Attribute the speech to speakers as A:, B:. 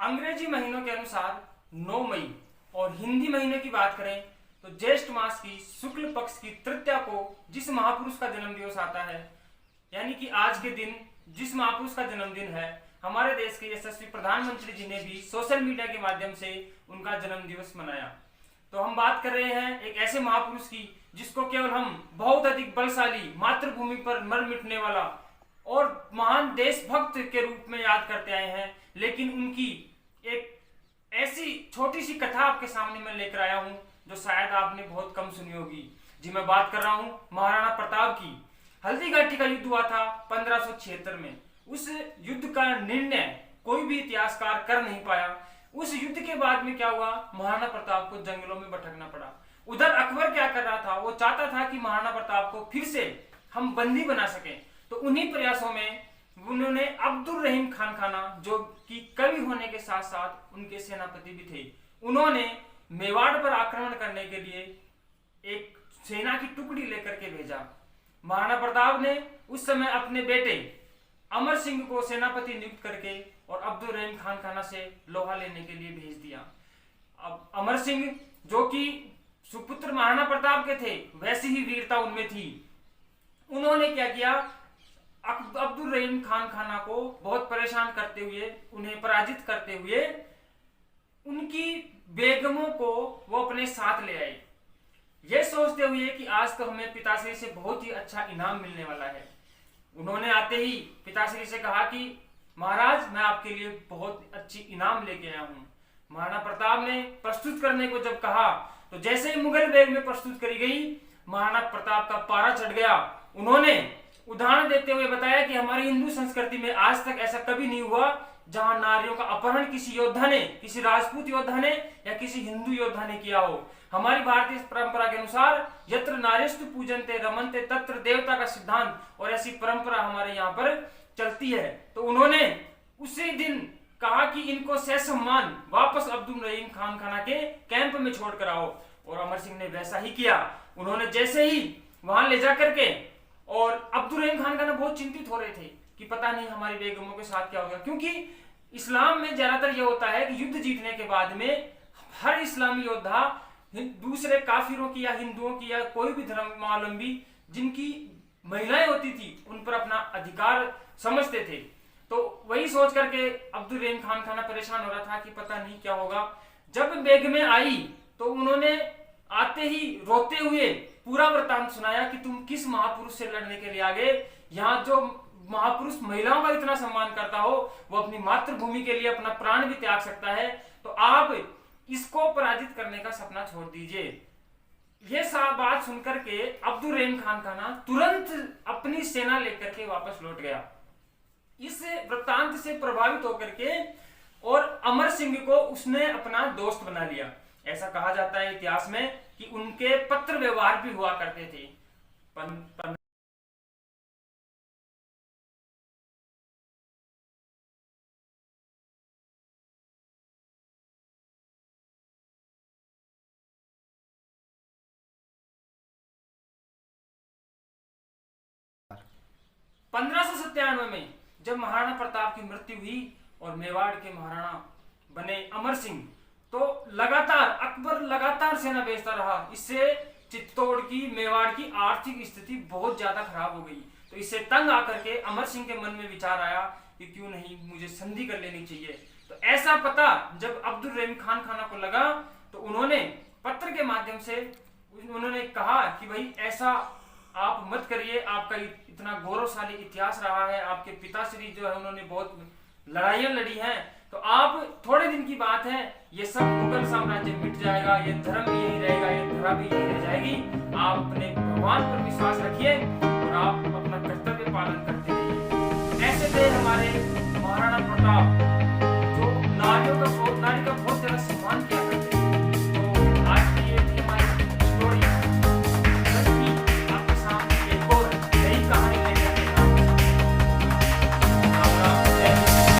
A: अंग्रेजी महीनों के अनुसार 9 मई और हिंदी महीने की बात करें तो ज्येष्ठ मास की शुक्ल पक्ष की तृतीया को जिस महापुरुष का जन्म दिवस आता है, यानी कि आज के दिन जिस महापुरुष का जन्मदिन है, हमारे देश के यशस्वी प्रधानमंत्री जी ने भी सोशल मीडिया के माध्यम से उनका जन्म दिवस मनाया। तो हम बात कर रहे हैं एक ऐसे महापुरुष की जिसको केवल हम बहुत अधिक बलशाली, मातृभूमि पर मर मिटने वाला और महान देशभक्त के रूप में याद करते आए हैं, लेकिन उनकी एक ऐसी छोटी सी कथा आपके सामने मैं लेकर आया हूं जो शायद आपने बहुत कम सुनी होगी। जी, मैं बात कर रहा हूं महाराणा प्रताप की। हल्दी घाटी का युद्ध हुआ था 1576 में। उस युद्ध का निर्णय कोई भी इतिहासकार कर नहीं पाया। उस युद्ध के बाद में क्या हुआ, महाराणा प्रताप को जंगलों में भटकना पड़ा। उधर अकबर क्या कर रहा था, वो चाहता था कि महाराणा प्रताप को फिर से हम बंदी बना सकें। तो उन्हीं प्रयासों में उन्होंने अब्दुल रहीम खान खाना, जो कि कवि होने के साथ साथ उनके सेनापति भी थे, उन्होंने मेवाड़ पर आक्रमण करने के लिए एक सेना की टुकड़ी लेकर के भेजा। महाराणा प्रताप ने उस समय अपने बेटे अमर सिंह को सेनापति नियुक्त करके और अब्दुल रहीम खान खाना से लोहा लेने के लिए भेज दिया। अब अमर सिंह, जो कि सुपुत्र महाराणा प्रताप के थे, वैसी ही वीरता उनमें थी। उन्होंने क्या किया, अब्दुल रहीम खान खाना को बहुत परेशान करते हुए, उन्हें पराजित करते हुए, उनकी बेगमों को वो अपने साथ ले आए, ये सोचते हुए कि आज तो हमें पिताश्री से बहुत ही अच्छा इनाम मिलने वाला है। उन्होंने आते ही पिताश्री से कहा कि महाराज, मैं आपके लिए बहुत अच्छी इनाम लेके आया हूं। महाराणा प्रताप ने प्रस्तुत करने को जब कहा तो जैसे ही मुगल बैग में प्रस्तुत करी गई, महाराणा प्रताप का पारा चढ़ गया। उन्होंने उदाहरण देते हुए बताया कि हमारी हिंदू संस्कृति में आज तक ऐसा कभी नहीं हुआ जहां नारियों का अपहरण किसी योद्धा ने, किसी राजपूत योद्धा ने या किसी हिंदू योद्धा ने किया हो। हमारी भारतीय परंपरा के अनुसार यत्र नार्यस्तु पूजन्ते रमन्ते तत्र देवता का सिद्धांत और ऐसी परंपरा हमारे यहाँ पर चलती है। तो उन्होंने उसी दिन कहा कि इनको ससम्मान वापस अब्दुल रहीम खान खाना के कैंप में छोड़ कर आओ, और अमर सिंह ने वैसा ही किया। उन्होंने जैसे ही वहां ले जा करके, और अब्दुल रहीम खान खाना बहुत चिंतित हो रहे थे कि पता नहीं हमारी बेगमों के साथ क्या होगा, क्योंकि इस्लाम में ज्यादातर यह होता है कि युद्ध जीतने के बाद में हर इस्लामी योद्धा दूसरे काफिरों की या हिंदुओं की या कोई भी धर्मावलंबी जिनकी महिलाएं होती थी उन पर अपना अधिकार समझते थे। तो वही सोच करके अब्दुल रहीम खान खाना परेशान हो रहा था कि पता नहीं क्या होगा। जब बेगमें आई तो उन्होंने आते ही रोते हुए पूरा वृतांत सुनाया कि तुम किस महापुरुष से लड़ने के लिए आ गए। यहाँ जो महापुरुष महिलाओं का इतना सम्मान करता हो, वो अपनी मातृभूमि के लिए अपना प्राण भी त्याग सकता है, तो आप इसको पराजित करने का सपना छोड़ दीजिए। ये बात सुनकर के अब्दुल रहीम खान खाना तुरंत अपनी सेना लेकर के वापस लौट गया। इस वृत्तांत से प्रभावित होकर के और अमर सिंह को उसने अपना दोस्त बना लिया। ऐसा कहा जाता है इतिहास में कि उनके पत्र व्यवहार भी हुआ करते थे। 1597 में जब महाराणा प्रताप की मृत्यु हुई और मेवाड़ के महाराणा बने अमर सिंह, तो लगातार अकबर लगातार सेना भेजता रहा। इससे चित्तौड़ की, मेवाड़ की आर्थिक स्थिति बहुत ज्यादा खराब हो गई। तो इससे तंग आकर के अमर सिंह के मन में विचार आया कि क्यों नहीं मुझे संधि कर लेनी चाहिए। तो ऐसा पता जब अब्दुल रहीम खान खाना को लगा तो उन्होंने पत्र के माध्यम से उन्होंने कहा कि भाई ऐसा आप मत करिए, आपका इतना गौरवशाली इतिहास रहा है, आपके पिताश्री जो है उन्होंने बहुत लड़ाइयां लड़ी हैं, तो आप थोड़े दिन की बात है, ये सब मुगल साम्राज्य मिट जाएगा, ये धर्म भी यही रहेगा, ये धरा भी यही रह जाएगी। आप अपने भगवान पर विश्वास रखिए और आप अपना कर्तव्य पालन करते रहिए। ऐसे थे हमारे महाराणा प्रताप, जो नारी का बहुत ज्यादा